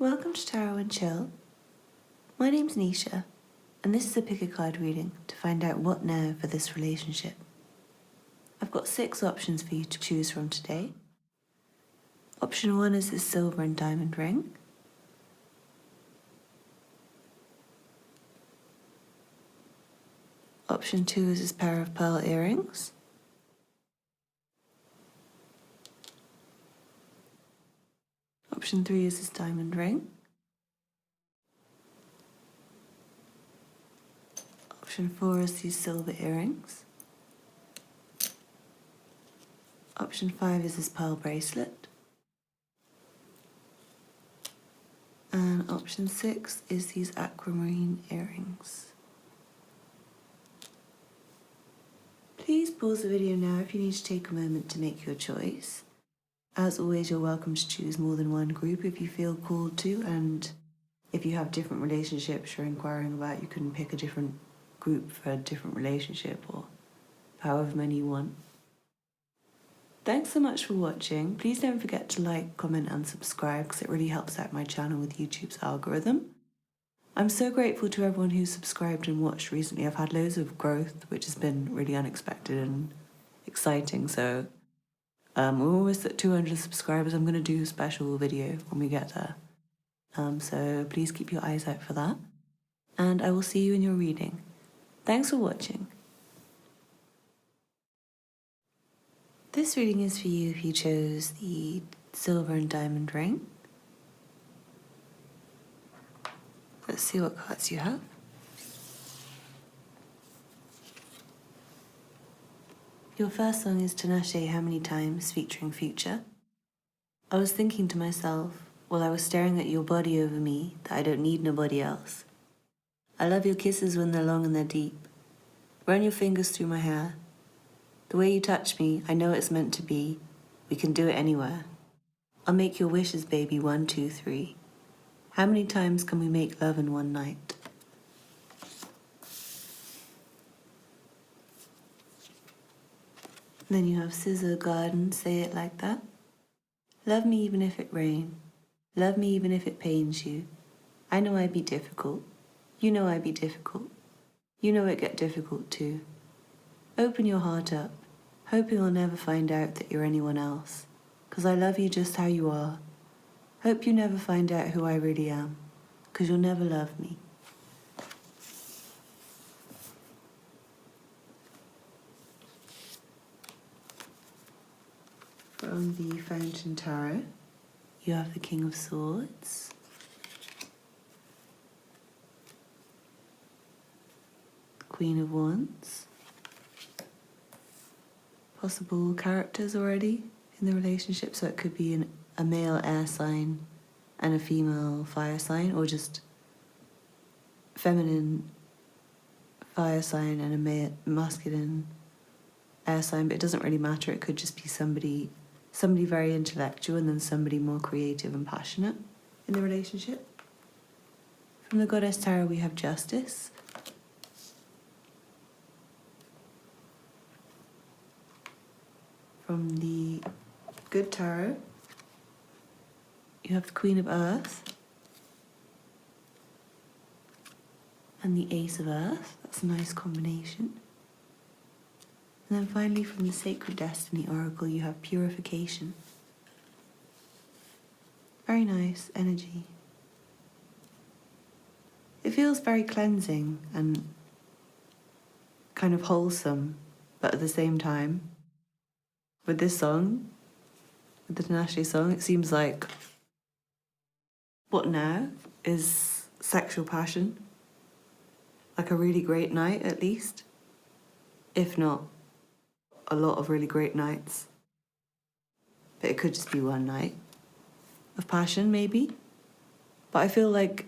Welcome to Tarot and Chill. My name's Nisha, and this is a pick a card reading to find out what now for this relationship. I've got 6 options for you to choose from today. Option 1 is this silver and diamond ring. Option 2 is this pair of pearl earrings. Option 3 is this diamond ring. Option 4 is these silver earrings. Option 5 is this pearl bracelet. And option 6 is these aquamarine earrings. Please pause the video now if you need to take a moment to make your choice. As always, you're welcome to choose more than one group if you feel called to, and if you have different relationships you're inquiring about, you can pick a different group for a different relationship or however many you want. Thanks so much for watching. Please don't forget to like, comment and subscribe because it really helps out my channel with YouTube's algorithm. I'm so grateful to everyone who's subscribed and watched recently. I've had loads of growth, which has been really unexpected and exciting. So we're almost at 200 subscribers. I'm going to do a special video when we get there. So please keep your eyes out for that. And I will see you in your reading. Thanks for watching. This reading is for you if you chose the silver and diamond ring. Let's see what cards you have. Your first song is Tinashe How Many Times featuring Future. I was thinking to myself while I was staring at your body over me that I don't need nobody else. I love your kisses when they're long and they're deep. Run your fingers through my hair. The way you touch me, I know it's meant to be. We can do it anywhere. I'll make your wishes, baby, 1, 2, 3. How many times can we make love in one night? Then you have Scissor Garden, Say It Like That. Love me even if it rain. Love me even if it pains you. I know I'd be difficult. You know I'd be difficult. You know it get difficult too. Open your heart up, hoping I'll never find out that you're anyone else. 'Cause I love you just how you are. Hope you never find out who I really am. 'Cause you'll never love me. From the Fountain Tarot, you have the King of Swords, the Queen of Wands, possible characters already in the relationship, so it could be a male air sign and a female fire sign, or just feminine fire sign and a masculine air sign, but it doesn't really matter. It could just be somebody very intellectual and then somebody more creative and passionate in the relationship. From the Goddess Tarot, we have Justice. From the Good Tarot, you have the Queen of Earth and the Ace of Earth. That's a nice combination. And then finally, from the Sacred Destiny Oracle, you have Purification. Very nice energy. It feels very cleansing and kind of wholesome, but at the same time, with this song, with the Tinashe song, it seems like what now is sexual passion. Like a really great night, at least. If not, a lot of really great nights. But it could just be one night of passion, maybe. But I feel like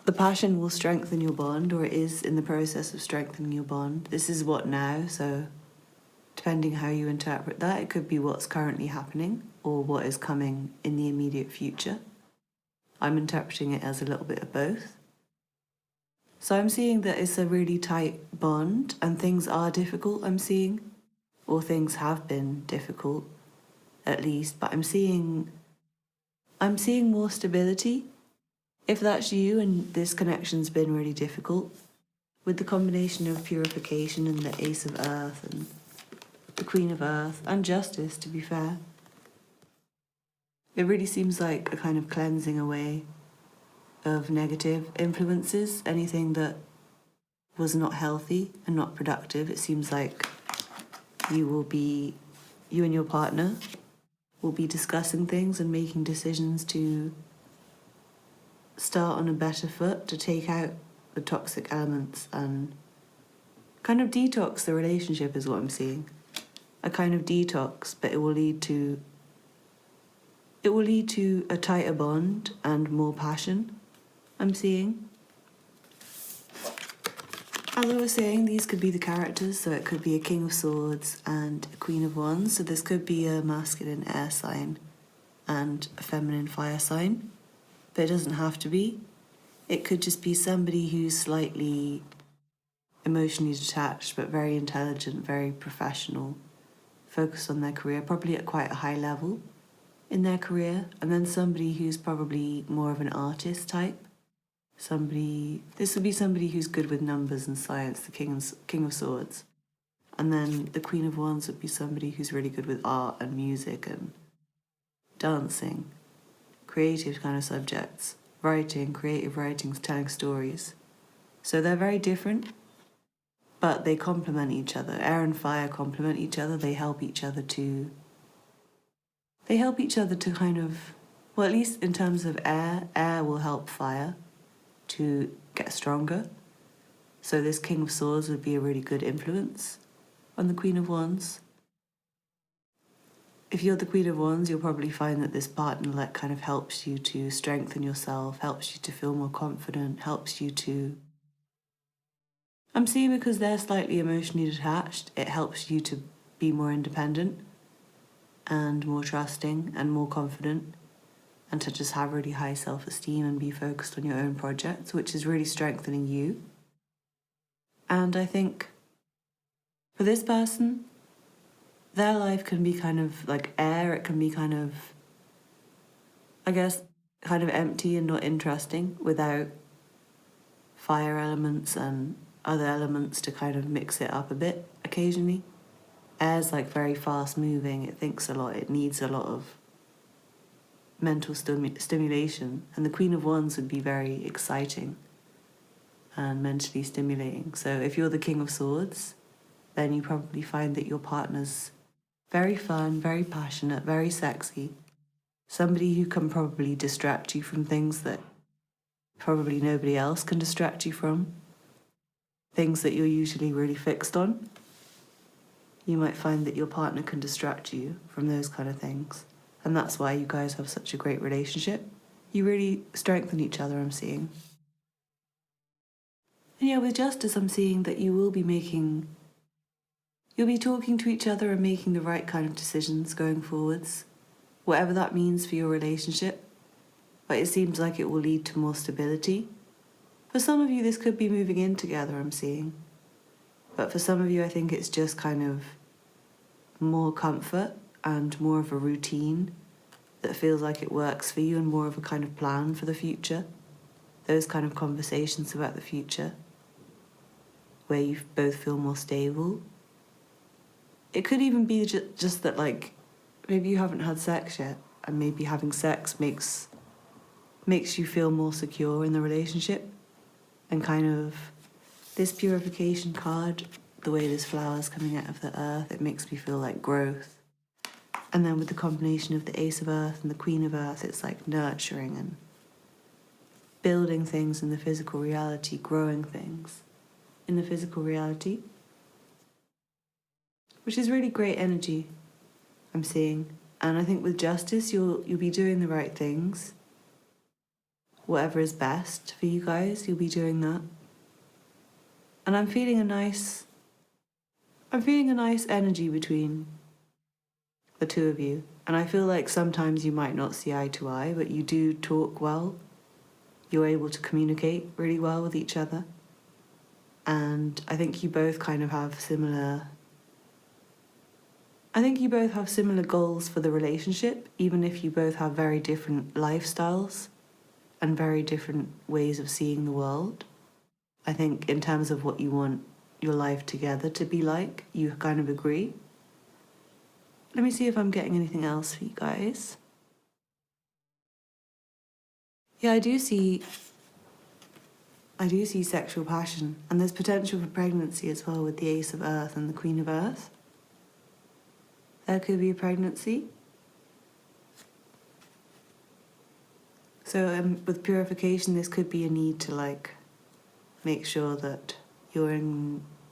the passion will strengthen your bond, or it is in the process of strengthening your bond. This is what now, so depending how you interpret that, it could be what's currently happening or what is coming in the immediate future. I'm interpreting it as a little bit of both. So I'm seeing that it's a really tight bond and things are difficult, I'm seeing. Or things have been difficult, at least. But I'm seeing I'm seeing more stability. If that's you and this connection's been really difficult, with the combination of purification and the Ace of Earth and the Queen of Earth and Justice, to be fair, it really seems like a kind of cleansing away of negative influences, anything that was not healthy and not productive. It seems like you and your partner will be discussing things and making decisions to start on a better foot, to take out the toxic elements and kind of detox the relationship is what I'm seeing. A kind of detox, but it will lead to a tighter bond and more passion, I'm seeing. As I was saying, these could be the characters, so it could be a King of Swords and a Queen of Wands, so this could be a masculine air sign and a feminine fire sign, but it doesn't have to be. It could just be somebody who's slightly emotionally detached, but very intelligent, very professional, focused on their career, probably at quite a high level in their career, and then somebody who's probably more of an artist type. This would be somebody who's good with numbers and science, the King of Swords. And then the Queen of Wands would be somebody who's really good with art and music and dancing, creative kind of subjects, writing, creative writings, telling stories. So they're very different, but they complement each other. Air and fire complement each other. They help each other to kind of, well, at least in terms of air will help fire to get stronger. So this King of Swords would be a really good influence on the Queen of Wands. If you're the Queen of Wands, you'll probably find that this partner kind of helps you to strengthen yourself, helps you to feel more confident, helps you to... I'm seeing because they're slightly emotionally detached, it helps you to be more independent and more trusting and more confident, and to just have really high self-esteem and be focused on your own projects, which is really strengthening you. And I think for this person, their life can be kind of like air. It can be kind of, I guess, kind of empty and not interesting without fire elements and other elements to kind of mix it up a bit occasionally. Air's like very fast moving. It thinks a lot. It needs a lot of mental stimulation, and the Queen of Wands would be very exciting and mentally stimulating. So if you're the King of Swords, then you probably find that your partner's very fun, very passionate, very sexy, somebody who can probably distract you from things that probably nobody else can distract you from, things that you're usually really fixed on. You might find that your partner can distract you from those kind of things. And that's why you guys have such a great relationship. You really strengthen each other, I'm seeing. And yeah, with Justice, I'm seeing that you'll be talking to each other and making the right kind of decisions going forwards, whatever that means for your relationship. But it seems like it will lead to more stability. For some of you, this could be moving in together, I'm seeing. But for some of you, I think it's just kind of more comfort and more of a routine that feels like it works for you, and more of a kind of plan for the future. Those kind of conversations about the future where you both feel more stable. It could even be just that, like, maybe you haven't had sex yet, and maybe having sex makes you feel more secure in the relationship. And kind of this purification card, the way this flower's coming out of the earth, it makes me feel like growth. And then with the combination of the Ace of Earth and the Queen of Earth, it's like nurturing and building things in the physical reality, growing things in the physical reality, which is really great energy, I'm seeing. And I think with Justice, you'll be doing the right things. Whatever is best for you guys, you'll be doing that. And I'm feeling a nice energy between the two of you. And I feel like sometimes you might not see eye to eye, but you do talk well. You're able to communicate really well with each other. And I think you both kind of have similar I think you both have similar goals for the relationship, even if you both have very different lifestyles and very different ways of seeing the world. I think in terms of what you want your life together to be like, you kind of agree. Let me see if I'm getting anything else for you guys. Yeah, I do see sexual passion, and there's potential for pregnancy as well with the Ace of Earth and the Queen of Earth. There could be a pregnancy. So with purification, this could be a need to like make sure that you're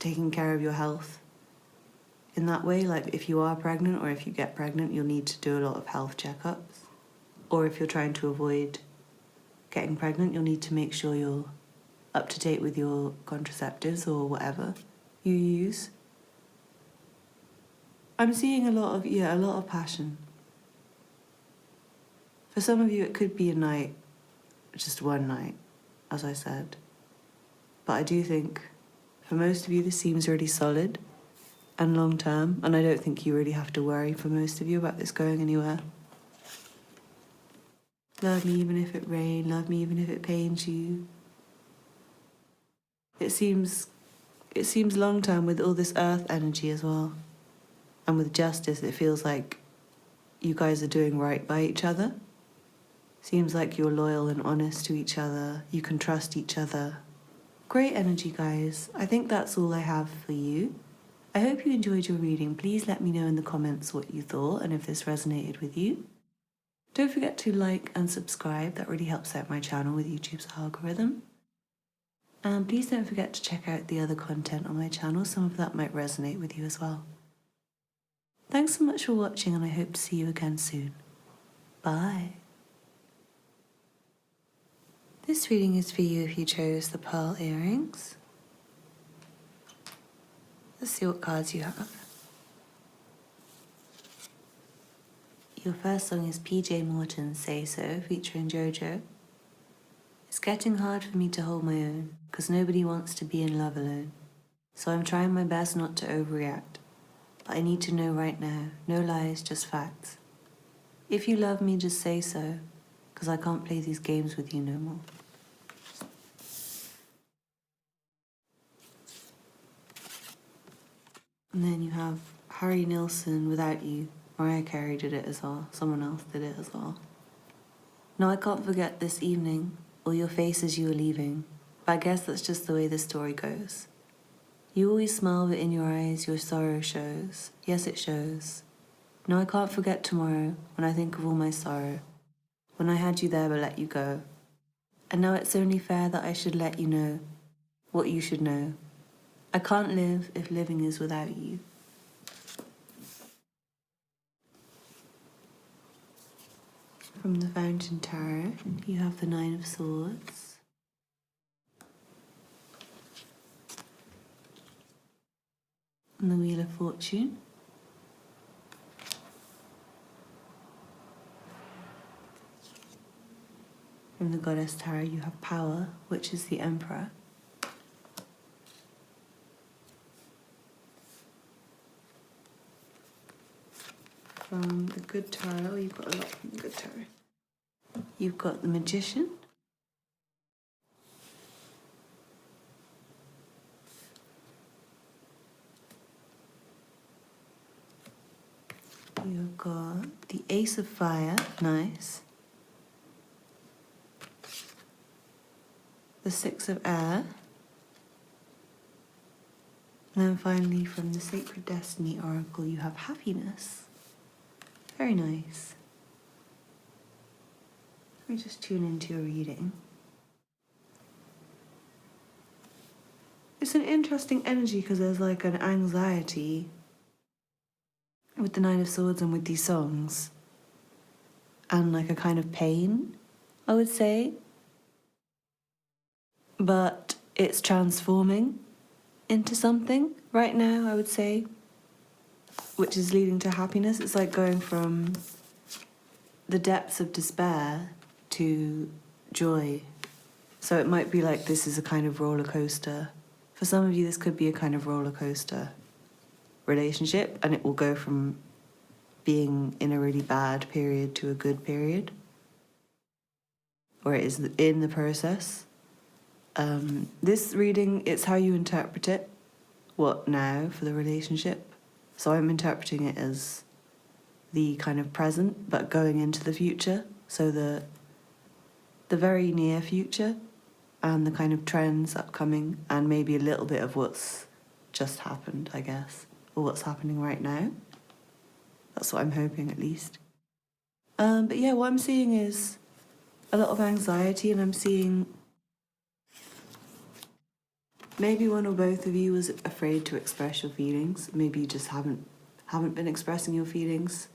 taking care of your health in that way. Like if you are pregnant or if you get pregnant, you'll need to do a lot of health checkups. Or if you're trying to avoid getting pregnant, you'll need to make sure you're up to date with your contraceptives or whatever you use. I'm seeing a lot of passion. For some of you, it could be a night, just one night, as I said. But I do think for most of you, this seems really solid and long term, and I don't think you really have to worry for most of you about this going anywhere. Love me even if it rains, love me even if it pains you. It seems long term with all this earth energy as well. And with justice, it feels like you guys are doing right by each other. Seems like you're loyal and honest to each other. You can trust each other. Great energy, guys. I think that's all I have for you. I hope you enjoyed your reading. Please let me know in the comments what you thought and if this resonated with you. Don't forget to like and subscribe. That really helps out my channel with YouTube's algorithm. And please don't forget to check out the other content on my channel. Some of that might resonate with you as well. Thanks so much for watching, and I hope to see you again soon. Bye. This reading is for you if you chose the pearl earrings. Let's see what cards you have. Your first song is PJ Morton's Say So, featuring JoJo. It's getting hard for me to hold my own, because nobody wants to be in love alone. So I'm trying my best not to overreact. But I need to know right now, no lies, just facts. If you love me, just say so, because I can't play these games with you no more. And then you have Harry Nilsson, Without You. Mariah Carey did it as well. Someone else did it as well. No, I can't forget this evening, or your face as you were leaving. But I guess that's just the way the story goes. You always smile, but in your eyes your sorrow shows. Yes, it shows. No, I can't forget tomorrow, when I think of all my sorrow. When I had you there but let you go. And now it's only fair that I should let you know what you should know. I can't live if living is without you. From the Fountain Tarot, you have the Nine of Swords. And the Wheel of Fortune. From the Goddess Tarot, you have Power, which is the Emperor. From the Good Tarot, you've got a lot from the Good Tarot. You've got the Magician. You've got the Ace of Fire, nice. The Six of Air. And then finally from the Sacred Destiny Oracle, you have Happiness. Very nice. Let me just tune into your reading. It's an interesting energy because there's like an anxiety with the Nine of Swords and with these songs. And like a kind of pain, I would say. But it's transforming into something right now, I would say, which is leading to happiness. It's like going from the depths of despair to joy. So it might be like this is a kind of roller coaster. For some of you, this could be a kind of roller coaster relationship, and it will go from being in a really bad period to a good period, or it is in the process. This reading, it's how you interpret it. What now for the relationship? So I'm interpreting it as the kind of present, but going into the future. So the very near future, and the kind of trends upcoming, and maybe a little bit of what's just happened, I guess, or what's happening right now. That's what I'm hoping, at least. But yeah, what I'm seeing is a lot of anxiety, and I'm seeing maybe one or both of you was afraid to express your feelings. Maybe you just haven't been expressing your feelings,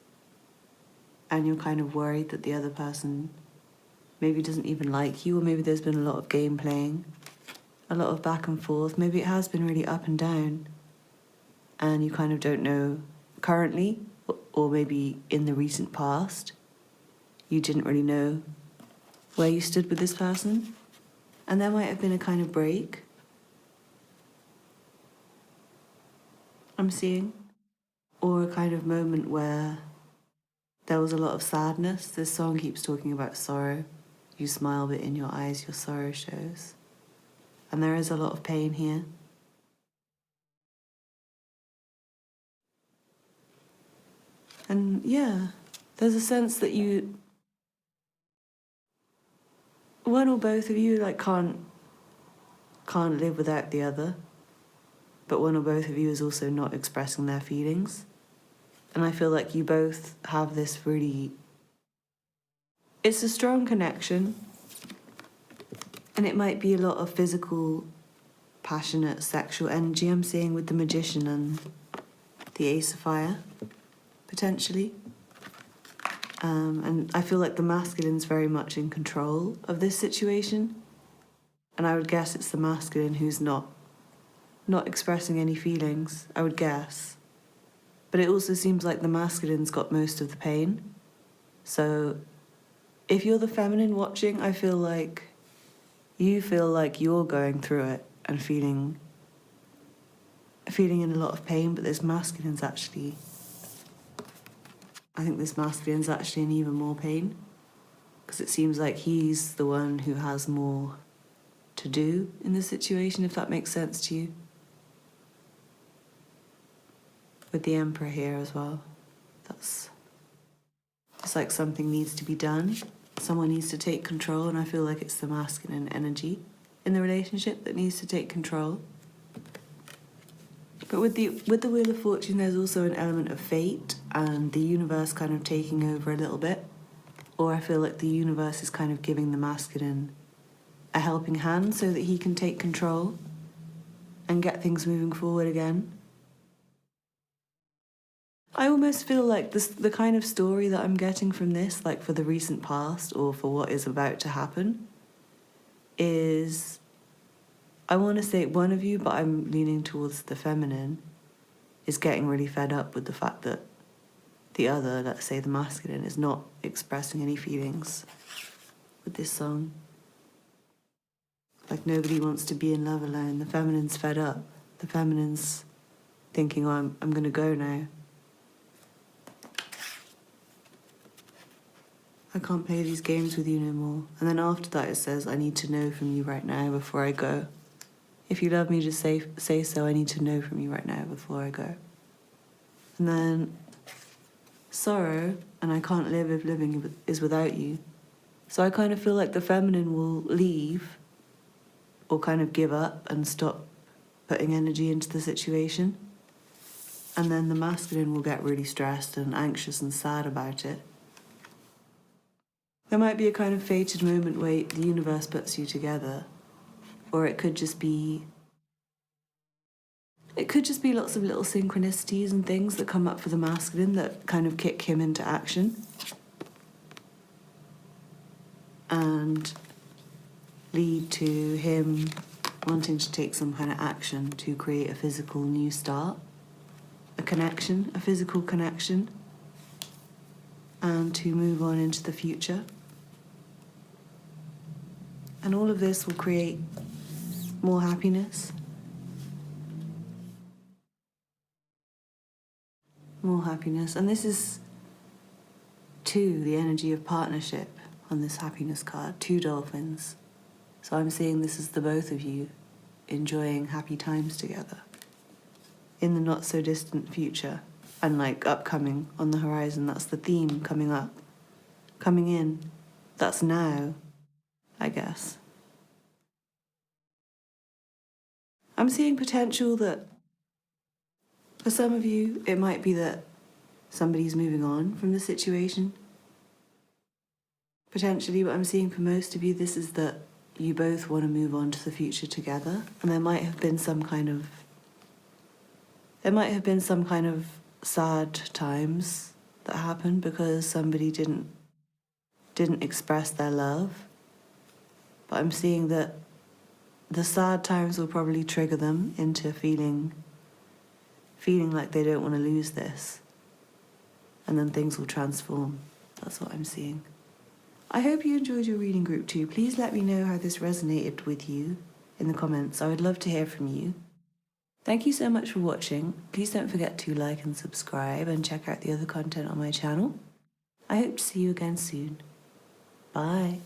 and you're kind of worried that the other person maybe doesn't even like you, or maybe there's been a lot of game playing, a lot of back and forth. Maybe it has been really up and down, and you kind of don't know currently, or maybe in the recent past, you didn't really know where you stood with this person. And there might have been a kind of break, I'm seeing, or a kind of moment where there was a lot of sadness. This song keeps talking about sorrow. You smile, but in your eyes your sorrow shows. And there is a lot of pain here. And yeah, there's a sense that one or both of you can't live without the other, but one or both of you is also not expressing their feelings. And I feel like you both have this it's a strong connection, and it might be a lot of physical, passionate, sexual energy I'm seeing with the Magician and the Ace of Fire, potentially. And I feel like the masculine's very much in control of this situation. And I would guess it's the masculine who's not expressing any feelings, I would guess. But it also seems like the masculine's got most of the pain. So if you're the feminine watching, I feel like you feel like you're going through it and feeling in a lot of pain, but I think this masculine's actually in even more pain, because it seems like he's the one who has more to do in the situation, if that makes sense to you. With the Emperor here as well. It's like something needs to be done. Someone needs to take control, and I feel like it's the masculine energy in the relationship that needs to take control. But with the Wheel of Fortune, there's also an element of fate and the universe kind of taking over a little bit. Or I feel like the universe is kind of giving the masculine a helping hand so that he can take control and get things moving forward again. I almost feel like the kind of story that I'm getting from this, like for the recent past or for what is about to happen, is, I want to say one of you, but I'm leaning towards the feminine, is getting really fed up with the fact that the other, let's say the masculine, is not expressing any feelings with this song. Like nobody wants to be in love alone. The feminine's fed up. The feminine's thinking, oh, I'm going to go now. I can't play these games with you no more. And then after that it says, I need to know from you right now before I go. If you love me, just say so. I need to know from you right now before I go. And then sorrow, and I can't live if living is without you. So I kind of feel like the feminine will leave or kind of give up and stop putting energy into the situation. And then the masculine will get really stressed and anxious and sad about it. There might be a kind of fated moment where the universe puts you together, or it could just be lots of little synchronicities and things that come up for the masculine that kind of kick him into action and lead to him wanting to take some kind of action to create a physical new start, a physical connection, and to move on into the future. And all of this will create more happiness. More happiness. And this is two, the energy of partnership on this happiness card, two dolphins. So I'm seeing this as the both of you enjoying happy times together in the not so distant future and like upcoming on the horizon. That's the theme coming up, coming in. That's now, I guess. I'm seeing potential that for some of you, it might be that somebody's moving on from the situation. Potentially, but I'm seeing for most of you, this is that you both want to move on to the future together. And there might have been some kind of sad times that happened because somebody didn't express their love. But I'm seeing that the sad times will probably trigger them into feeling like they don't want to lose this. And then things will transform. That's what I'm seeing. I hope you enjoyed your reading, group 2. Please let me know how this resonated with you in the comments. I would love to hear from you. Thank you so much for watching. Please don't forget to like and subscribe and check out the other content on my channel. I hope to see you again soon. Bye.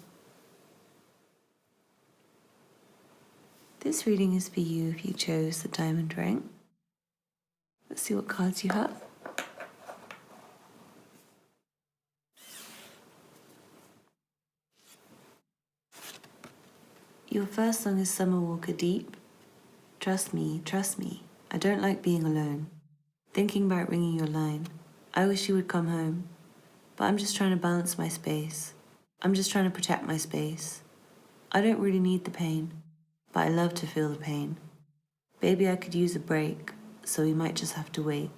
This reading is for you if you chose the diamond ring. Let's see what cards you have. Your first song is Summer Walker Deep. Trust me, I don't like being alone. Thinking about ringing your line. I wish you would come home. But I'm just trying to balance my space. I'm just trying to protect my space. I don't really need the pain, but I love to feel the pain. Baby, I could use a break, so we might just have to wait.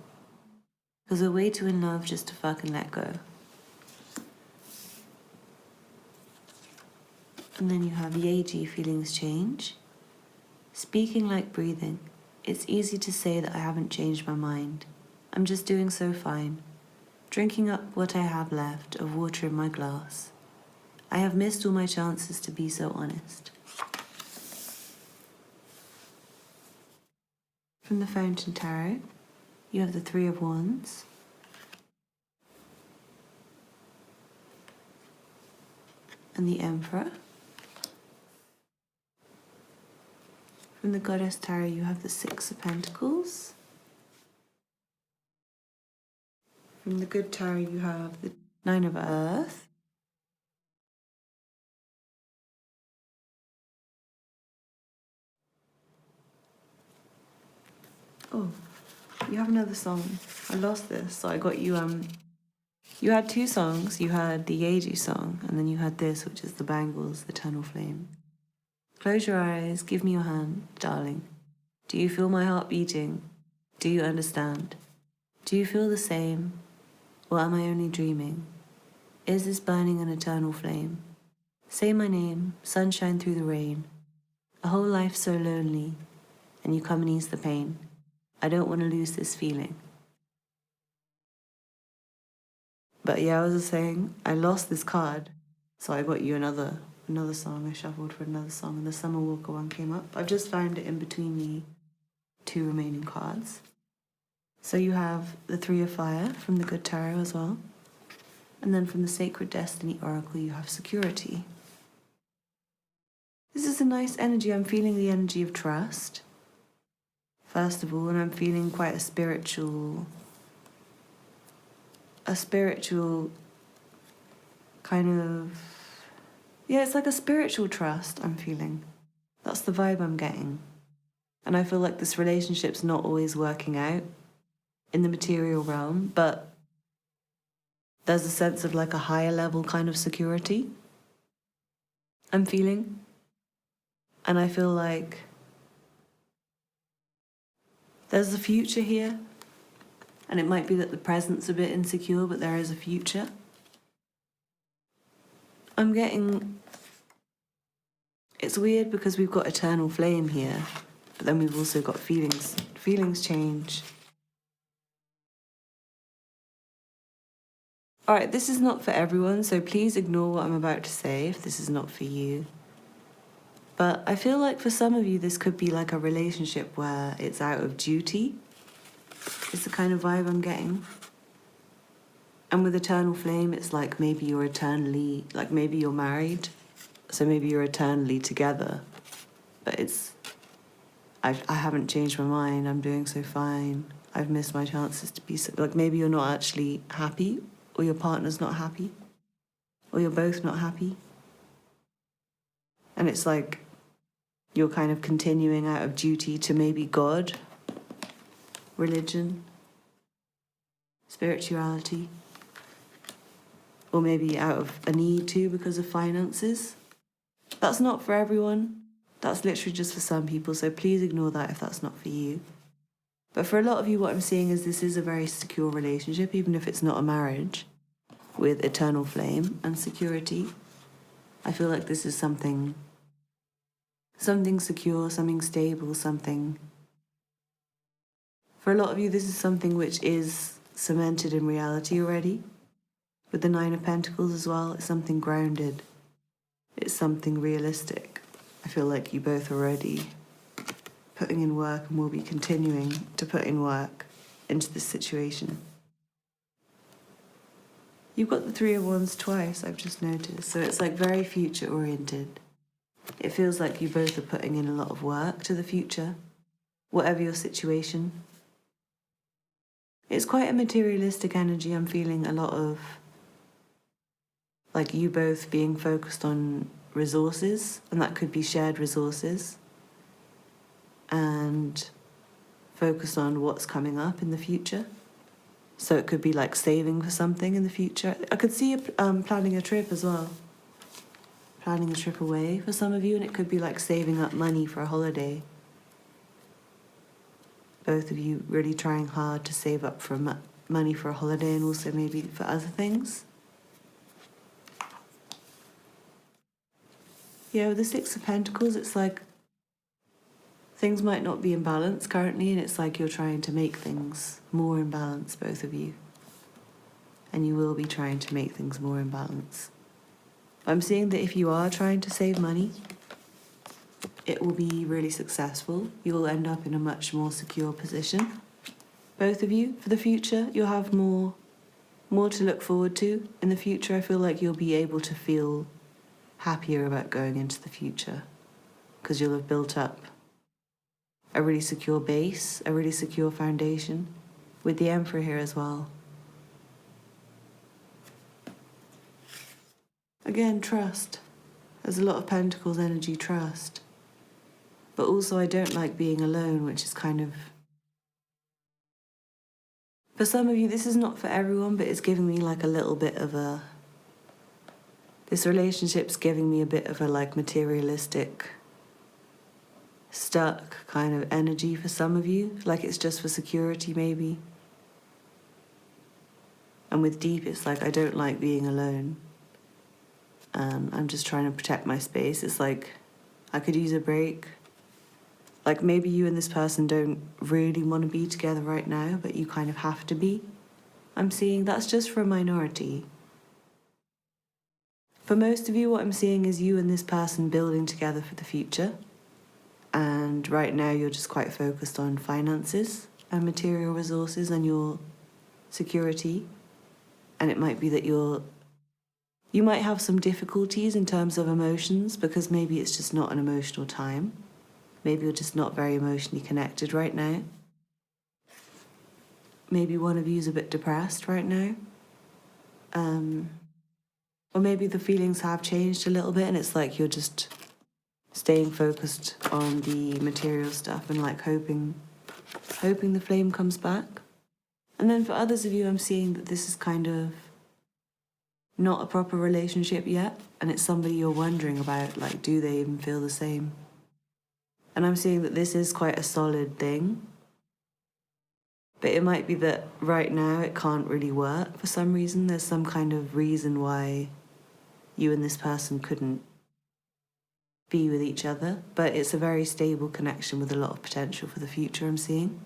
'Cause we're way too in love just to fucking let go. And then you have Yeji, feelings change. Speaking like breathing. It's easy to say that I haven't changed my mind. I'm just doing so fine. Drinking up what I have left of water in my glass. I have missed all my chances to be so honest. From the Fountain Tarot, you have the Three of Wands. And the Emperor. From the Goddess Tarot, you have the Six of Pentacles. From the Good Tarot, you have the Nine of Earth. Oh, you have another song. I lost this, so I got you, you had two songs. You had the Yeji song, and then you had this, which is the Bangles, the Eternal Flame. Close your eyes, give me your hand, darling. Do you feel my heart beating? Do you understand? Do you feel the same? Or am I only dreaming? Is this burning an eternal flame? Say my name, sunshine through the rain. A whole life so lonely, and you come and ease the pain. I don't want to lose this feeling. But yeah, I was just saying, I lost this card, so I got you another song. I shuffled for another song, and the Summer Walker one came up. I've just found it in between the two remaining cards. So you have the Three of Fire from the Good Tarot as well. And then from the Sacred Destiny Oracle, you have Security. This is a nice energy. I'm feeling the energy of trust, first of all, and I'm feeling quite a spiritual kind of, yeah, it's like a spiritual trust I'm feeling. That's the vibe I'm getting. And I feel like this relationship's not always working out in the material realm, but there's a sense of like a higher level kind of security I'm feeling. And I feel like there's a future here. And it might be that the present's a bit insecure, but there is a future. I'm getting... It's weird because we've got eternal flame here, but then we've also got feelings. Feelings change. All right, this is not for everyone, so please ignore what I'm about to say if this is not for you. But I feel like for some of you, this could be like a relationship where it's out of duty. It's the kind of vibe I'm getting. And with eternal flame, it's like maybe you're eternally, like maybe you're married, so maybe you're eternally together. But I haven't changed my mind. I'm doing so fine. I've missed my chances to be so, like maybe you're not actually happy, or your partner's not happy, or you're both not happy. And it's like you're kind of continuing out of duty to maybe God, religion, spirituality, or maybe out of a need to because of finances. That's not for everyone. That's literally just for some people, so please ignore that if that's not for you. But for a lot of you, what I'm seeing is this is a very secure relationship, even if it's not a marriage, with eternal flame and security. I feel like this is something secure, something stable, something... For a lot of you, this is something which is cemented in reality already. With the Nine of Pentacles as well, it's something grounded. It's something realistic. I feel like you both are already putting in work and will be continuing to put in work into this situation. You've got the Three of Wands twice, I've just noticed, so it's like very future oriented. It feels like you both are putting in a lot of work to the future, whatever your situation. It's quite a materialistic energy. I'm feeling a lot of like you both being focused on resources, and that could be shared resources, and focused on what's coming up in the future. So it could be like saving for something in the future. I could see you planning a trip as well. Planning a trip away for some of you, and it could be like saving up money for a holiday. Both of you really trying hard to save up for money for a holiday and also maybe for other things. Yeah, with the Six of Pentacles, it's like things might not be in balance currently, and it's like you're trying to make things more in balance, both of you. And you will be trying to make things more in balance. I'm seeing that if you are trying to save money, it will be really successful. You will end up in a much more secure position. Both of you, for the future, you'll have more to look forward to. In the future, I feel like you'll be able to feel happier about going into the future because you'll have built up a really secure base, a really secure foundation, with the Emperor here as well. Again, trust. There's a lot of Pentacles energy, trust. But also I don't like being alone, which is kind of... For some of you, this is not for everyone, but it's giving me like a little bit of a... This relationship's giving me a bit of a like materialistic, stuck kind of energy for some of you. Like it's just for security maybe. And with deep, it's like I don't like being alone. I'm just trying to protect my space. It's like I could use a break. Like maybe you and this person don't really want to be together right now, but you kind of have to be. I'm seeing that's just for a minority. For most of you, what I'm seeing is you and this person building together for the future. And right now you're just quite focused on finances and material resources and your security. And it might be that you might have some difficulties in terms of emotions because maybe it's just not an emotional time. Maybe you're just not very emotionally connected right now. Maybe one of you is a bit depressed right now. Or maybe the feelings have changed a little bit and it's like you're just staying focused on the material stuff and like hoping the flame comes back. And then for others of you, I'm seeing that this is kind of not a proper relationship yet, and it's somebody you're wondering about, like, do they even feel the same? And I'm seeing that this is quite a solid thing, but it might be that right now it can't really work for some reason. There's some kind of reason why you and this person couldn't be with each other, but it's a very stable connection with a lot of potential for the future, I'm seeing.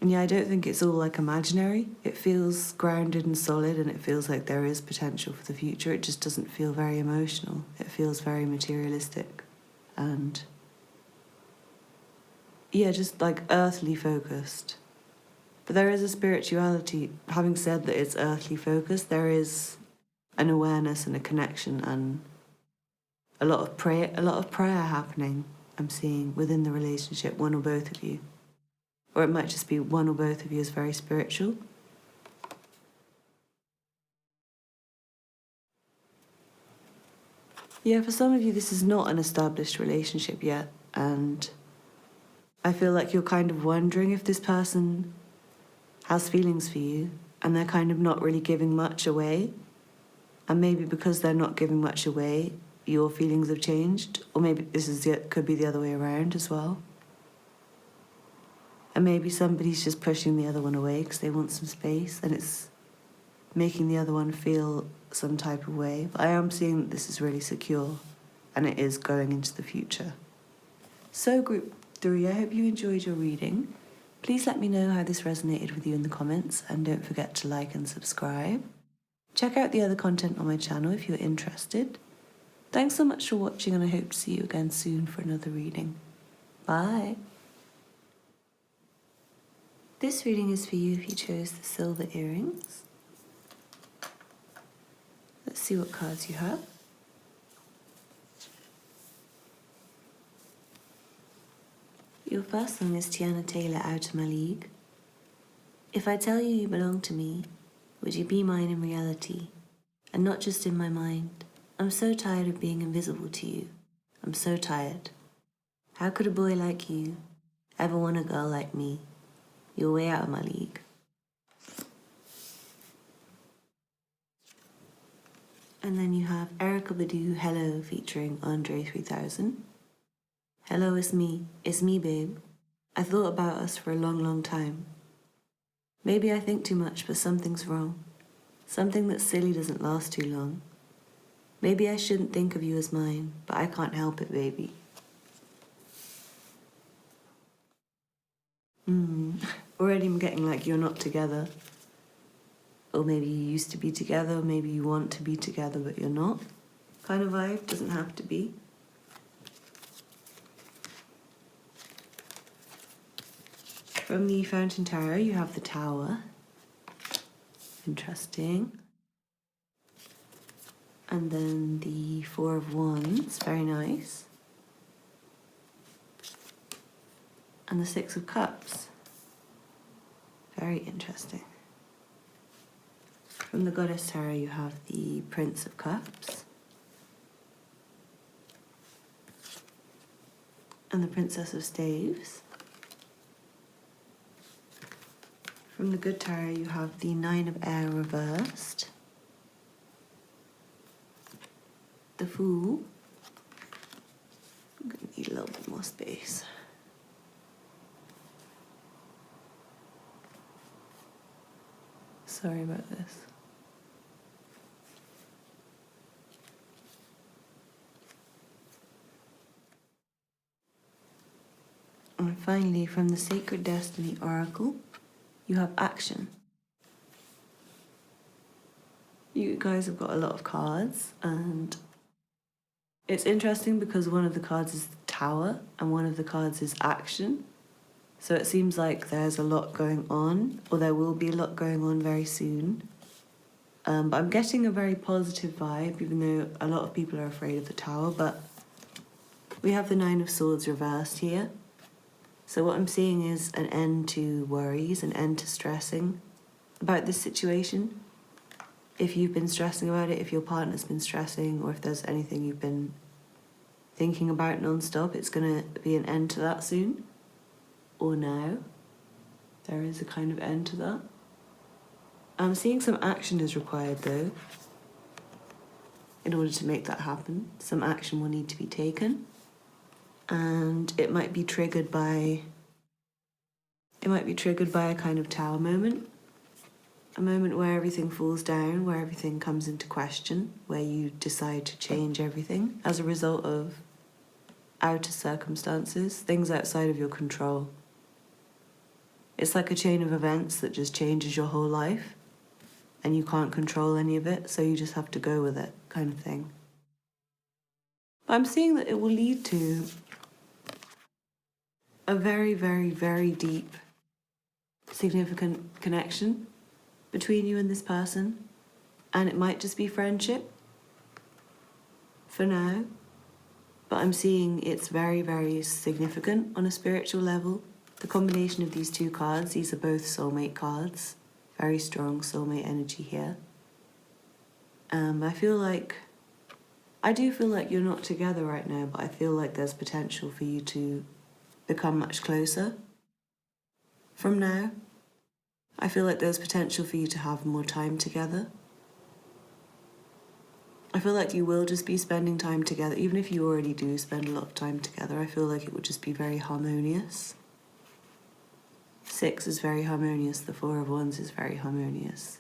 And yeah, I don't think it's all like imaginary. It feels grounded and solid, and it feels like there is potential for the future. It just doesn't feel very emotional. It feels very materialistic and yeah, just like earthly focused. But there is a spirituality, having said that it's earthly focused, there is an awareness and a connection and a lot of prayer happening, I'm seeing, within the relationship, one or both of you. Or it might just be one or both of you is very spiritual. Yeah, for some of you, this is not an established relationship yet, and I feel like you're kind of wondering if this person has feelings for you, and they're kind of not really giving much away. And maybe because they're not giving much away, your feelings have changed, or maybe could be the other way around as well. And maybe somebody's just pushing the other one away because they want some space, and it's making the other one feel some type of way. But I am seeing that this is really secure, and it is going into the future. So group 3, I hope you enjoyed your reading. Please let me know how this resonated with you in the comments, and don't forget to like and subscribe. Check out the other content on my channel if you're interested. Thanks so much for watching, and I hope to see you again soon for another reading. Bye. This reading is for you if you chose the silver earrings. Let's see what cards you have. Your first song is Tiana Taylor, Out of My League. If I tell you you belong to me, would you be mine in reality, and not just in my mind? I'm so tired of being invisible to you. I'm so tired. How could a boy like you ever want a girl like me? You're way out of my league. And then you have Erykah Badu, Hello, featuring Andre 3000. Hello, it's me, babe. I thought about us for a long, long time. Maybe I think too much, but something's wrong. Something that's silly doesn't last too long. Maybe I shouldn't think of you as mine, but I can't help it, baby. Already I'm getting like you're not together. Or maybe you used to be together, or maybe you want to be together but you're not. Kind of vibe, doesn't have to be. From the Fountain Tarot, you have the Tower. Interesting. And then the Four of Wands, very nice. And the Six of Cups. Very interesting. From the Goddess Tarot, you have the Prince of Cups. And the Princess of Staves. From the Good Tarot, you have the Nine of Air reversed. The Fool. I'm going to need a little bit more space. Sorry about this. And finally, from the Sacred Destiny Oracle, you have Action. You guys have got a lot of cards, and it's interesting because one of the cards is the Tower and one of the cards is Action. So it seems like there's a lot going on, or there will be a lot going on very soon. But I'm getting a very positive vibe, even though a lot of people are afraid of the Tower. But we have the Nine of Swords reversed here. So what I'm seeing is an end to worries, an end to stressing about this situation. If you've been stressing about it, if your partner's been stressing, or if there's anything you've been thinking about non-stop, it's going to be an end to that soon. Or now. There is a kind of end to that. I'm seeing some action is required though. In order to make that happen, some action will need to be taken. And it might be triggered by a kind of Tower moment. A moment where everything falls down, where everything comes into question, where you decide to change everything as a result of outer circumstances, things outside of your control. It's like a chain of events that just changes your whole life, and you can't control any of it, so you just have to go with it, kind of thing. But I'm seeing that it will lead to a very, very, very deep significant connection between you and this person, and it might just be friendship for now, but I'm seeing it's very, very significant on a spiritual level. The combination of these two cards, these are both soulmate cards, very strong soulmate energy here. I do feel like you're not together right now, but I feel like there's potential for you to become much closer from now. I feel like there's potential for you to have more time together. I feel like you will just be spending time together, even if you already do spend a lot of time together. I feel like it would just be very harmonious. 6 is very harmonious, the 4 of Wands is very harmonious.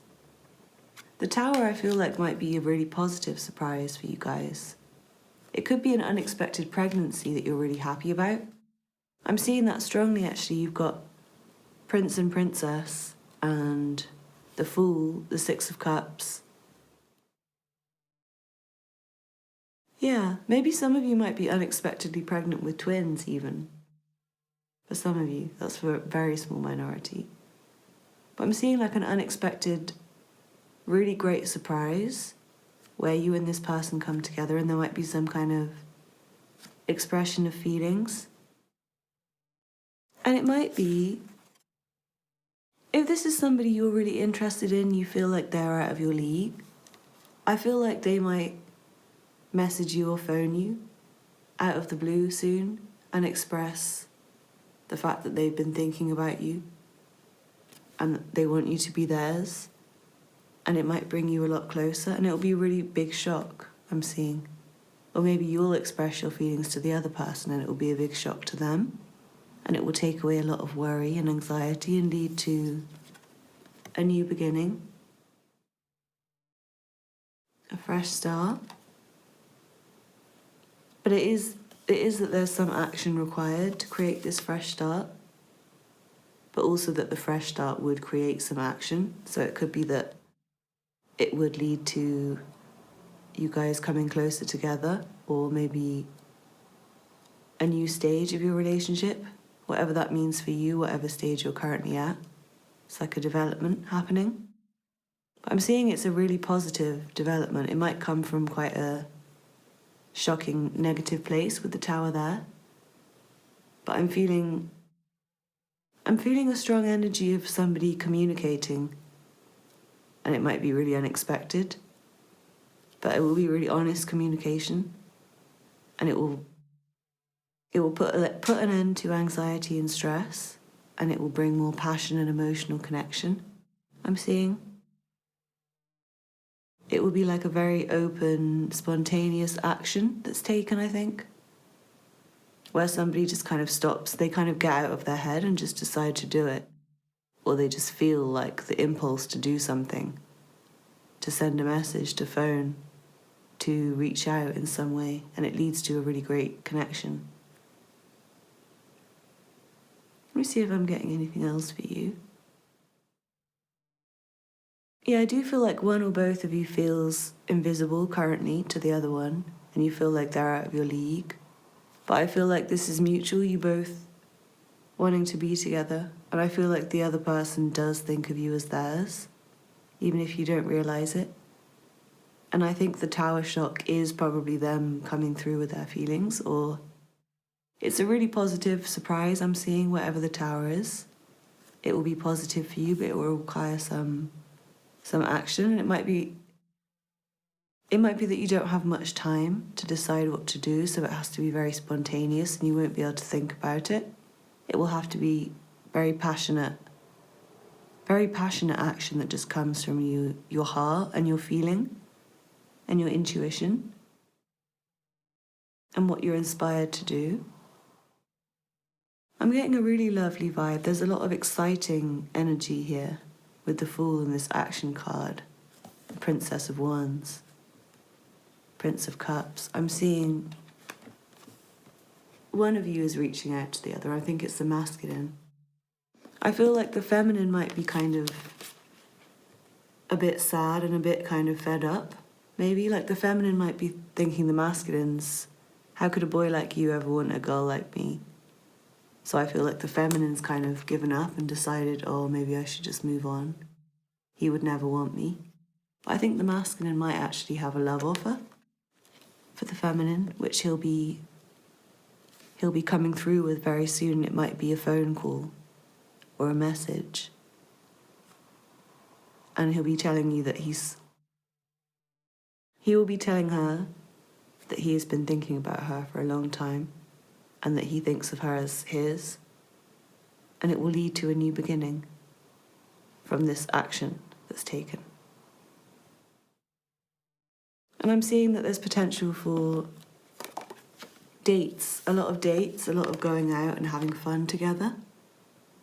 The Tower, I feel like, might be a really positive surprise for you guys. It could be an unexpected pregnancy that you're really happy about. I'm seeing that strongly, actually. You've got Prince and Princess and the Fool, the 6 of Cups. Yeah, maybe some of you might be unexpectedly pregnant with twins, even. For some of you, that's for a very small minority. But I'm seeing like an unexpected, really great surprise where you and this person come together, and there might be some kind of expression of feelings. And it might be, if this is somebody you're really interested in, you feel like they're out of your league, I feel like they might message you or phone you out of the blue soon and express the fact that they've been thinking about you and they want you to be theirs, and it might bring you a lot closer, and it'll be a really big shock, I'm seeing. Or maybe you'll express your feelings to the other person and it will be a big shock to them, and it will take away a lot of worry and anxiety and lead to a new beginning, a fresh start. But it is that there's some action required to create this fresh start, but also that the fresh start would create some action. So it could be that it would lead to you guys coming closer together, or maybe a new stage of your relationship, whatever that means for you, whatever stage you're currently at. It's like a development happening. But I'm seeing it's a really positive development. It might come from quite a shocking negative place with the Tower there, but I'm feeling a strong energy of somebody communicating, and it might be really unexpected, but it will be really honest communication, and it will put an end to anxiety and stress, and it will bring more passion and emotional connection. I'm seeing it will be like a very open, spontaneous action that's taken, I think, where somebody just kind of stops. They kind of get out of their head and just decide to do it. Or they just feel like the impulse to do something, to send a message, to phone, to reach out in some way, and it leads to a really great connection. Let me see if I'm getting anything else for you. Yeah, I do feel like one or both of you feels invisible currently to the other one, and you feel like they're out of your league. But I feel like this is mutual, you both wanting to be together, and I feel like the other person does think of you as theirs, even if you don't realise it. And I think the Tower shock is probably them coming through with their feelings, or it's a really positive surprise I'm seeing, whatever the Tower is. It will be positive for you, but it will require some action, and it might be that you don't have much time to decide what to do, so it has to be very spontaneous and you won't be able to think about it. It will have to be very passionate action that just comes from you, your heart and your feeling and your intuition and what you're inspired to do. I'm getting a really lovely vibe. There's a lot of exciting energy here with the Fool and this action card, the Princess of Wands, Prince of Cups. I'm seeing one of you is reaching out to the other. I think it's the masculine. I feel like the feminine might be kind of a bit sad and a bit kind of fed up. Maybe like the feminine might be thinking the masculine's, how could a boy like you ever want a girl like me? So I feel like the feminine's kind of given up and decided, oh, maybe I should just move on. He would never want me. But I think the masculine might actually have a love offer for the feminine, which he'll be coming through with very soon. It might be a phone call or a message. And he'll be telling you that he will be telling her that he has been thinking about her for a long time and that he thinks of her as his. And it will lead to a new beginning from this action that's taken. And I'm seeing that there's potential for dates, a lot of going out and having fun together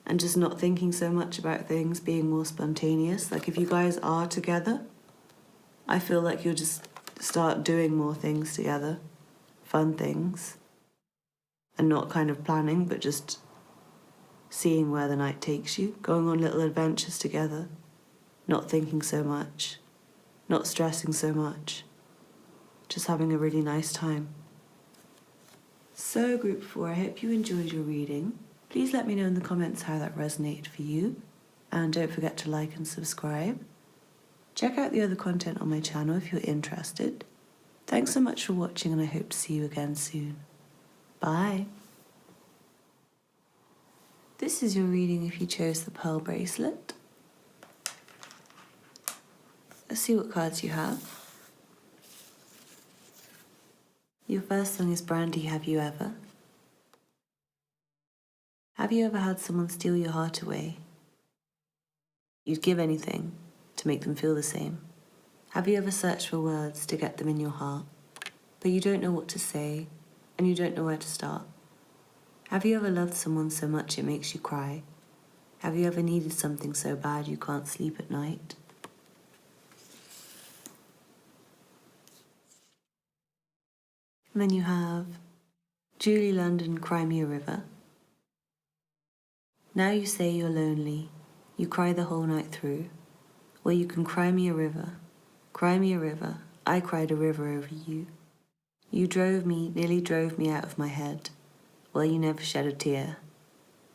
and just not thinking so much about things, being more spontaneous. Like if you guys are together, I feel like you'll just start doing more things together, fun things, and not kind of planning, but just seeing where the night takes you, going on little adventures together, not thinking so much, not stressing so much, just having a really nice time. So group 4, I hope you enjoyed your reading. Please let me know in the comments how that resonated for you, and don't forget to like and subscribe. Check out the other content on my channel if you're interested. Thanks so much for watching, and I hope to see you again soon. Bye. This is your reading if you chose the pearl bracelet. Let's see what cards you have. Your first song is Brandy, Have You Ever? Have you ever had someone steal your heart away? You'd give anything to make them feel the same. Have you ever searched for words to get them in your heart, but you don't know what to say and you don't know where to start? Have you ever loved someone so much it makes you cry? Have you ever needed something so bad you can't sleep at night? And then you have Julie London, Cry Me a River. Now you say you're lonely, you cry the whole night through. Well, you can cry me a river, I cried a river over you. You nearly drove me out of my head. Well, you never shed a tear.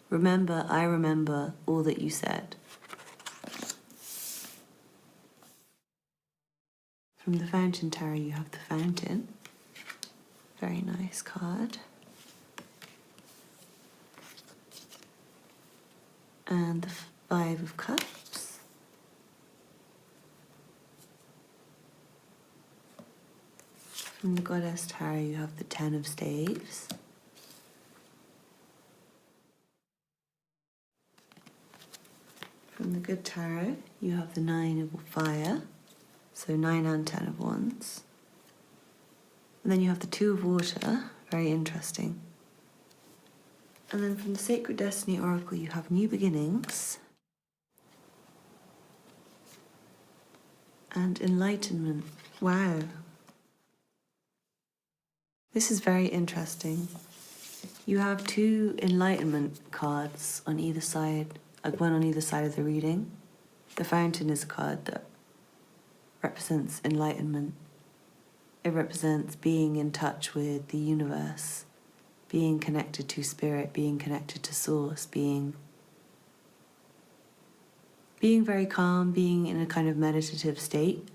Remember, I remember all that you said. From the Fountain Tarot, you have the Fountain. Very nice card. And the Five of Cups. From the Goddess Tarot, you have the Ten of Staves. From the Good Tarot, you have the Nine of Fire, so 9 and 10 of Wands. And then you have the Two of Water, very interesting. And then from the Sacred Destiny Oracle, you have New Beginnings and Enlightenment. Wow. This is very interesting. You have 2 Enlightenment cards on either side, one on either side of the reading. The Fountain is a card that represents enlightenment. It represents being in touch with the universe, being connected to spirit, being connected to source, being very calm, being in a kind of meditative state.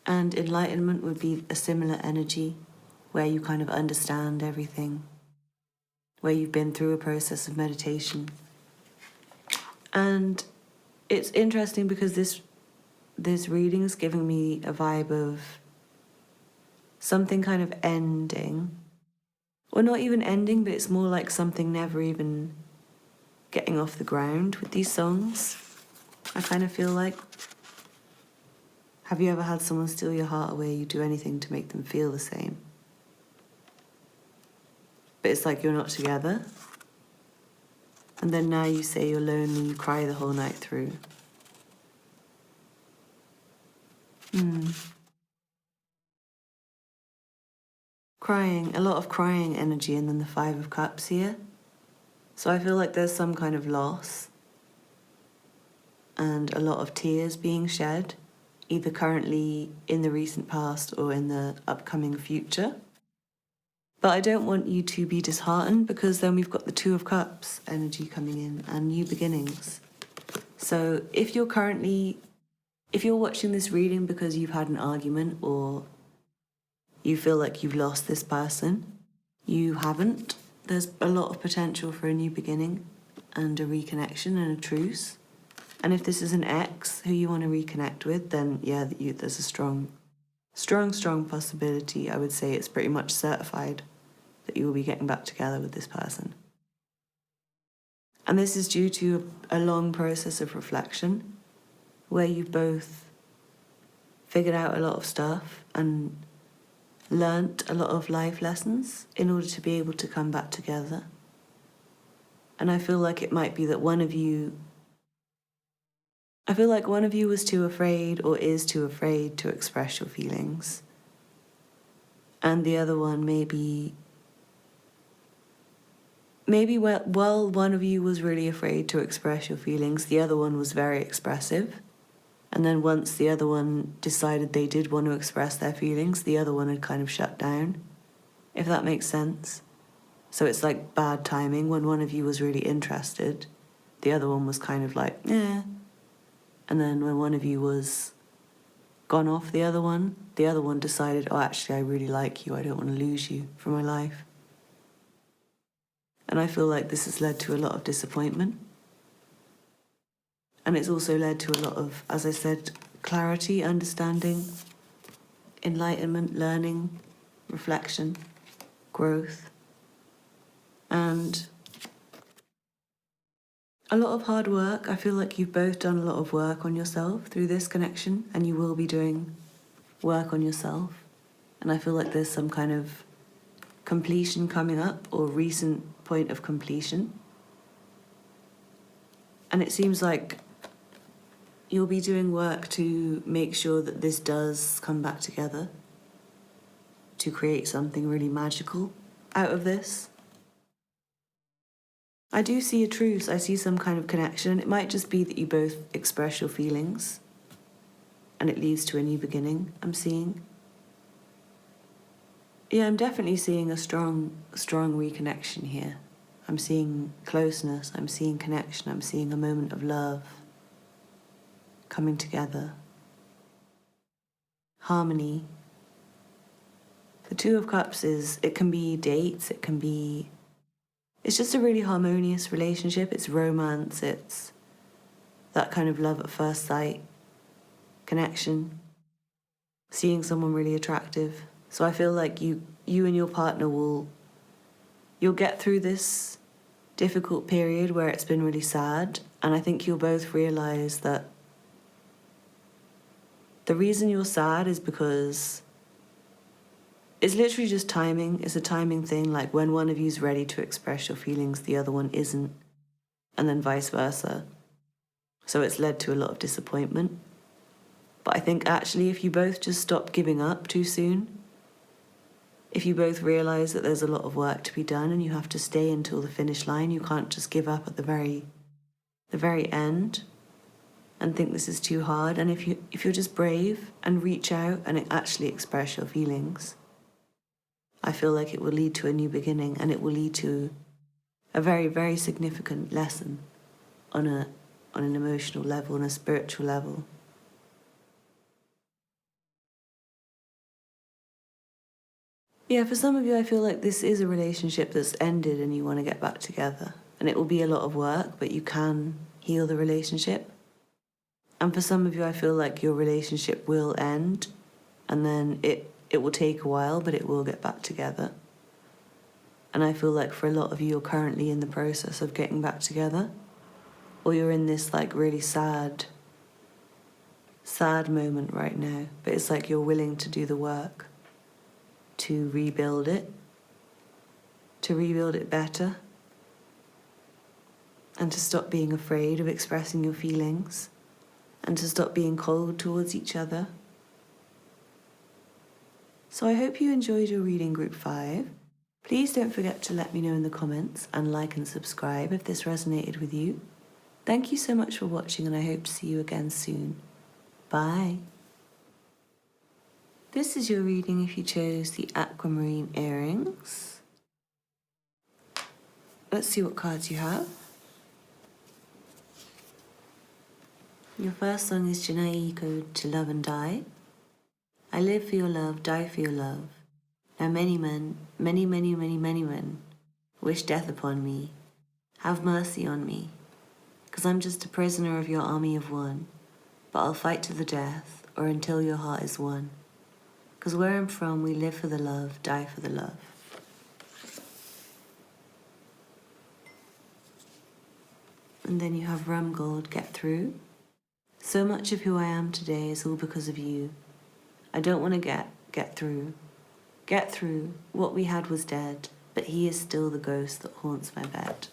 And enlightenment would be a similar energy where you kind of understand everything, where you've been through a process of meditation. And it's interesting because this reading is giving me a vibe of something kind of ending. Or not even ending, but it's more like something never even getting off the ground with these songs. I kind of feel like, have you ever had someone steal your heart away? You do anything to make them feel the same. But it's like you're not together. And then now you say you're lonely, you cry the whole night through. Crying, a lot of crying energy, and then the Five of Cups here. So I feel like there's some kind of loss and a lot of tears being shed, either currently in the recent past or in the upcoming future. But I don't want you to be disheartened, because then we've got the Two of Cups energy coming in and new beginnings. So if you're watching this reading because you've had an argument or you feel like you've lost this person, you haven't. There's a lot of potential for a new beginning and a reconnection and a truce. And if this is an ex who you want to reconnect with, then yeah, there's a strong possibility. I would say it's pretty much certified that you will be getting back together with this person. And this is due to a long process of reflection where you've both figured out a lot of stuff and learnt a lot of life lessons in order to be able to come back together. And I feel like it might be that one of you was too afraid or is too afraid to express your feelings. And the other one maybe while one of you was really afraid to express your feelings, the other one was very expressive. And then once the other one decided they did want to express their feelings, the other one had kind of shut down, if that makes sense. So it's like bad timing. When one of you was really interested, the other one was kind of like, eh. And then when one of you was gone off the other one decided, oh, actually, I really like you. I don't want to lose you from my life. And I feel like this has led to a lot of disappointment. And it's also led to a lot of, as I said, clarity, understanding, enlightenment, learning, reflection, growth, and a lot of hard work. I feel like you've both done a lot of work on yourself through this connection, and you will be doing work on yourself. And I feel like there's some kind of completion coming up, or recent point of completion. And it seems like you'll be doing work to make sure that this does come back together, to create something really magical out of this. I do see a truce. I see some kind of connection. It might just be that you both express your feelings and it leads to a new beginning, I'm seeing. Yeah, I'm definitely seeing a strong reconnection here. I'm seeing closeness, I'm seeing connection, I'm seeing a moment of love coming together. Harmony. The Two of Cups it can be dates, it's just a really harmonious relationship. It's romance, it's that kind of love at first sight, connection, seeing someone really attractive. So I feel like you and your partner you'll get through this difficult period where it's been really sad, and I think you'll both realize that the reason you're sad is because it's literally just timing. It's a timing thing, like when one of you's ready to express your feelings, the other one isn't, and then vice versa. So it's led to a lot of disappointment. But I think actually if you both just stop giving up too soon, if you both realize that there's a lot of work to be done and you have to stay until the finish line, you can't just give up at the very end and think this is too hard. And if you're just brave and reach out and actually express your feelings, I feel like it will lead to a new beginning, and it will lead to a very, very significant lesson on an emotional level, on a spiritual level. Yeah, for some of you, I feel like this is a relationship that's ended and you want to get back together. And it will be a lot of work, but you can heal the relationship. And for some of you, I feel like your relationship will end, and then it will take a while, but it will get back together. And I feel like for a lot of you, you're currently in the process of getting back together, or you're in this like really sad moment right now, but it's like you're willing to do the work to rebuild it better, and to stop being afraid of expressing your feelings, and to stop being cold towards each other. So I hope you enjoyed your reading, Group 5. Please don't forget to let me know in the comments and like and subscribe if this resonated with you. Thank you so much for watching, and I hope to see you again soon. Bye. This is your reading if you chose the aquamarine earrings. Let's see what cards you have. Your first song is Jhené Aiko, To Love and Die. I live for your love, die for your love. Now many men, many men, wish death upon me. Have mercy on me, 'cause I'm just a prisoner of your army of one. But I'll fight to the death, or until your heart is won. 'Cause where I'm from, we live for the love, die for the love. And then you have Rum Gold, Get Through. So much of who I am today is all because of you. I don't want to get through. Get through, what we had was dead, but he is still the ghost that haunts my bed.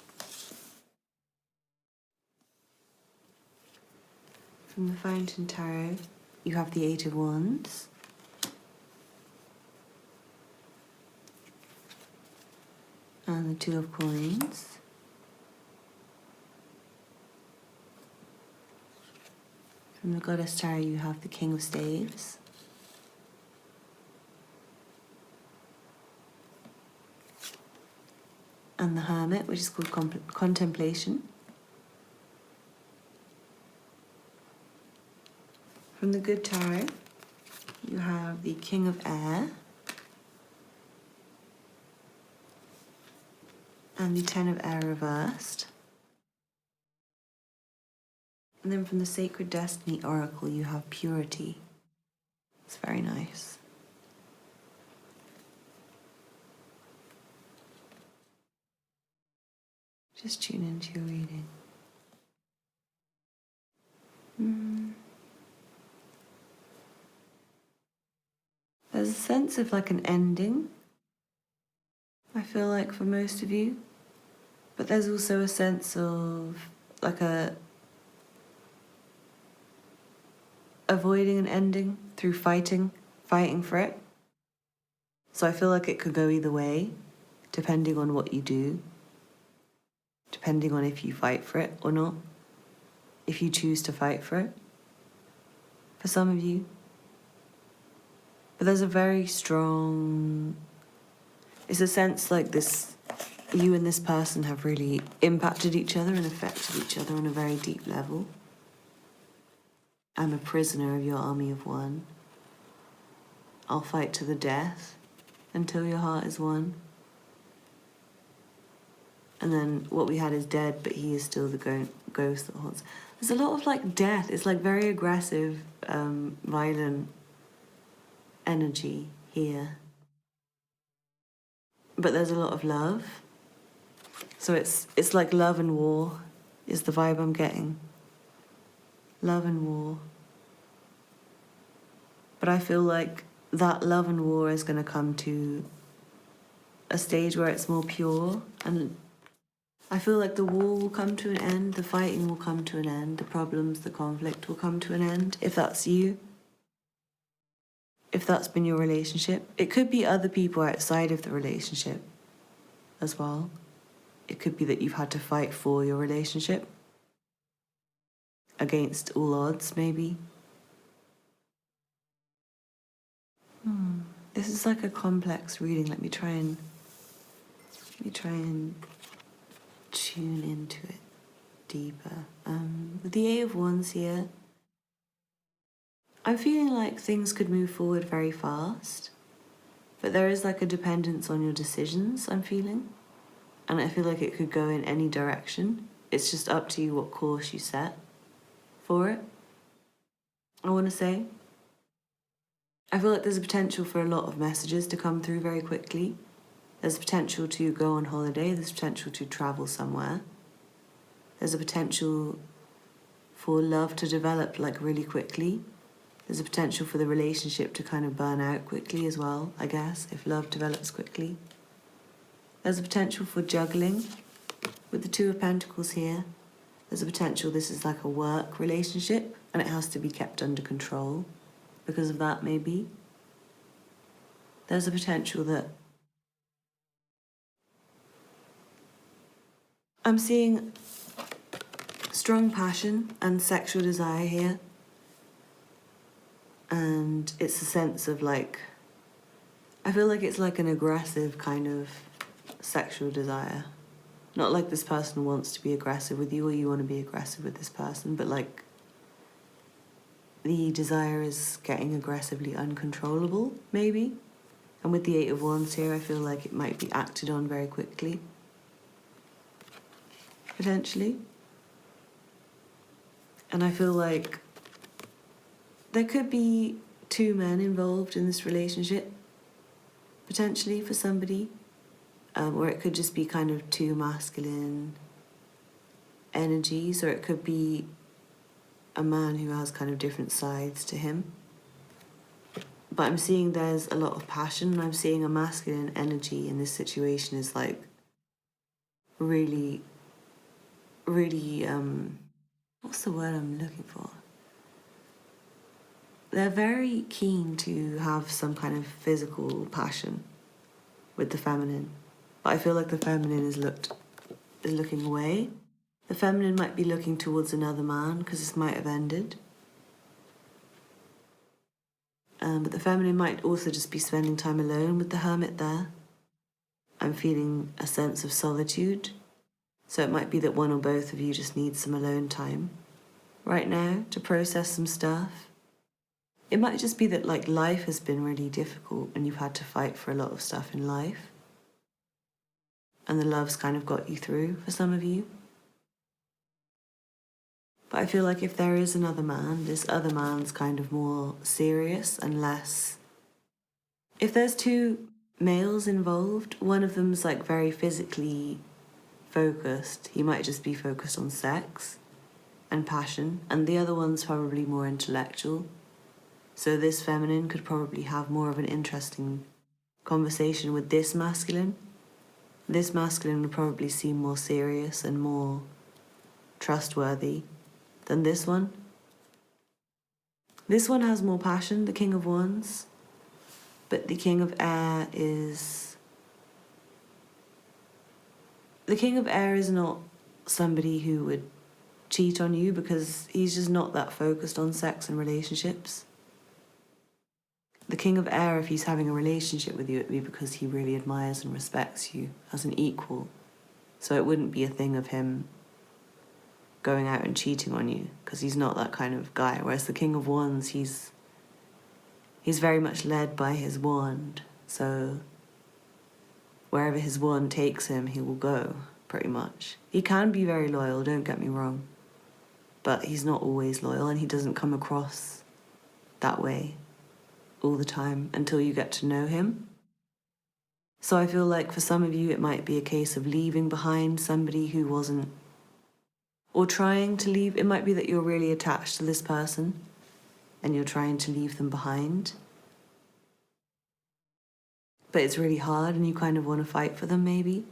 From the Fountain Tarot, you have the Eight of Wands. And the Two of Coins. From the Goddess Tarot, you have the King of Staves. And the Hermit, which is called Contemplation. From the Good Tarot, you have the King of Air. And the Ten of Air reversed. And then from the Sacred Destiny Oracle, you have Purity. It's very nice. Just tune into your reading. There's a sense of like an ending, I feel like, for most of you. But there's also a sense of like avoiding an ending through fighting for it. So I feel like it could go either way, depending on what you do, depending on if you fight for it or not, if you choose to fight for it, for some of you. But there's a very strong, it's a sense like this, you and this person have really impacted each other and affected each other on a very deep level. I'm a prisoner of your army of one. I'll fight to the death until your heart is won. And then what we had is dead, but he is still the ghost that haunts. There's a lot of like death. It's like very aggressive, violent energy here. But there's a lot of love. So it's like love and war is the vibe I'm getting. Love and war. But I feel like that love and war is going to come to a stage where it's more pure, and I feel like the war will come to an end, the fighting will come to an end, the problems, the conflict will come to an end, if that's you, if that's been your relationship. It could be other people outside of the relationship as well. It could be that you've had to fight for your relationship against all odds, maybe. This is like a complex reading. Let me try and tune into it deeper. With the Eight of Wands here, I'm feeling like things could move forward very fast, but there is like a dependence on your decisions, I'm feeling. And I feel like it could go in any direction. It's just up to you what course you set for it, I want to say. I feel like there's a potential for a lot of messages to come through very quickly. There's a potential to go on holiday. There's potential to travel somewhere. There's a potential for love to develop like really quickly. There's a potential for the relationship to kind of burn out quickly as well, I guess, if love develops quickly. There's a potential for juggling with the Two of Pentacles here. There's a potential this is like a work relationship and it has to be kept under control because of that, maybe. There's a potential that I'm seeing strong passion and sexual desire here. And it's a sense of like, I feel like it's like an aggressive kind of sexual desire. Not like this person wants to be aggressive with you or you want to be aggressive with this person, but like the desire is getting aggressively uncontrollable, maybe. And with the Eight of Wands here, I feel like it might be acted on very quickly. Potentially. And I feel like there could be two men involved in this relationship, potentially for somebody. Or it could just be kind of two masculine energies, or it could be a man who has kind of different sides to him. But I'm seeing there's a lot of passion, and I'm seeing a masculine energy in this situation is like really, really, what's the word I'm looking for? They're very keen to have some kind of physical passion with the feminine. But I feel like the feminine is looking away. The feminine might be looking towards another man because this might have ended. But the feminine might also just be spending time alone with the hermit there. I'm feeling a sense of solitude. So it might be that one or both of you just need some alone time right now to process some stuff. It might just be that like life has been really difficult and you've had to fight for a lot of stuff in life. And the love's kind of got you through for some of you. But I feel like if there is another man, this other man's kind of more serious and less... If there's two males involved, one of them's like very physically focused. He might just be focused on sex and passion, and the other one's probably more intellectual. So this feminine could probably have more of an interesting conversation with this masculine. This masculine would probably seem more serious and more trustworthy than this one. This one has more passion, the King of Wands, but the King of Air is... The King of Air is not somebody who would cheat on you because he's just not that focused on sex and relationships. The King of Air, if he's having a relationship with you, it would be because he really admires and respects you as an equal. So it wouldn't be a thing of him going out and cheating on you because he's not that kind of guy. Whereas the King of Wands, he's very much led by his wand. So wherever his wand takes him, he will go, pretty much. He can be very loyal, don't get me wrong. But he's not always loyal and he doesn't come across that way all the time until you get to know him. So I feel like for some of you it might be a case of leaving behind somebody who wasn't, or trying to leave. It might be that you're really attached to this person and you're trying to leave them behind. But it's really hard and you kind of want to fight for them maybe.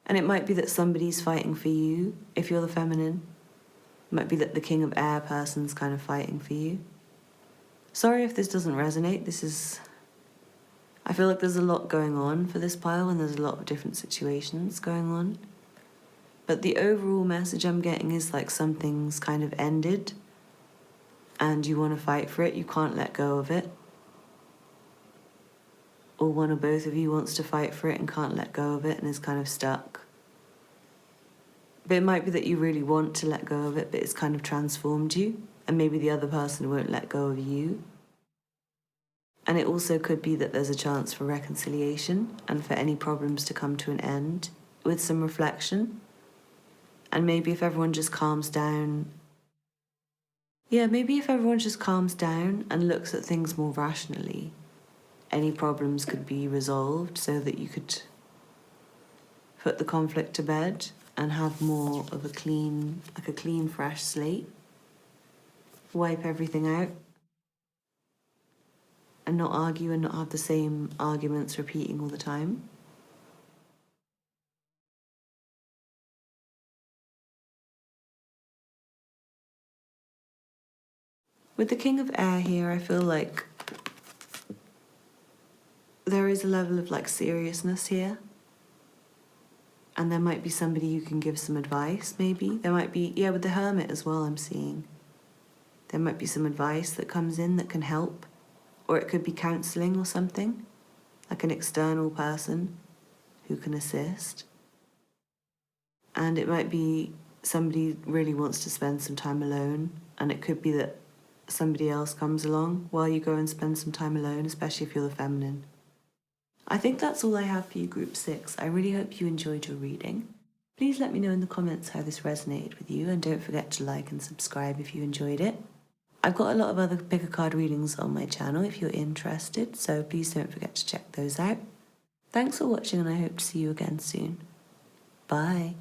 And it might be that somebody's fighting for you if you're the feminine. It might be that the King of Air person's kind of fighting for you. Sorry if this doesn't resonate. I feel like there's a lot going on for this pile and there's a lot of different situations going on. But the overall message I'm getting is like something's kind of ended and you want to fight for it, you can't let go of it. Or one or both of you wants to fight for it and can't let go of it and is kind of stuck. But it might be that you really want to let go of it, but it's kind of transformed you, and maybe the other person won't let go of you. And it also could be that there's a chance for reconciliation and for any problems to come to an end with some reflection. And maybe if everyone just calms down... maybe if everyone just calms down and looks at things more rationally, any problems could be resolved so that you could put the conflict to bed and have more of a clean, fresh slate. Wipe everything out and not argue and not have the same arguments repeating all the time. With the King of Air here, I feel like there is a level of like seriousness here. And there might be somebody you can give some advice, maybe. There might be, with the Hermit as well, I'm seeing. There might be some advice that comes in that can help, or it could be counselling or something, like an external person who can assist. And it might be somebody really wants to spend some time alone, and it could be that somebody else comes along while you go and spend some time alone, especially if you're the feminine. I think that's all I have for you, Group 6. I really hope you enjoyed your reading. Please let me know in the comments how this resonated with you, and don't forget to like and subscribe if you enjoyed it. I've got a lot of other pick a card readings on my channel if you're interested, so please don't forget to check those out. Thanks for watching, and I hope to see you again soon. Bye.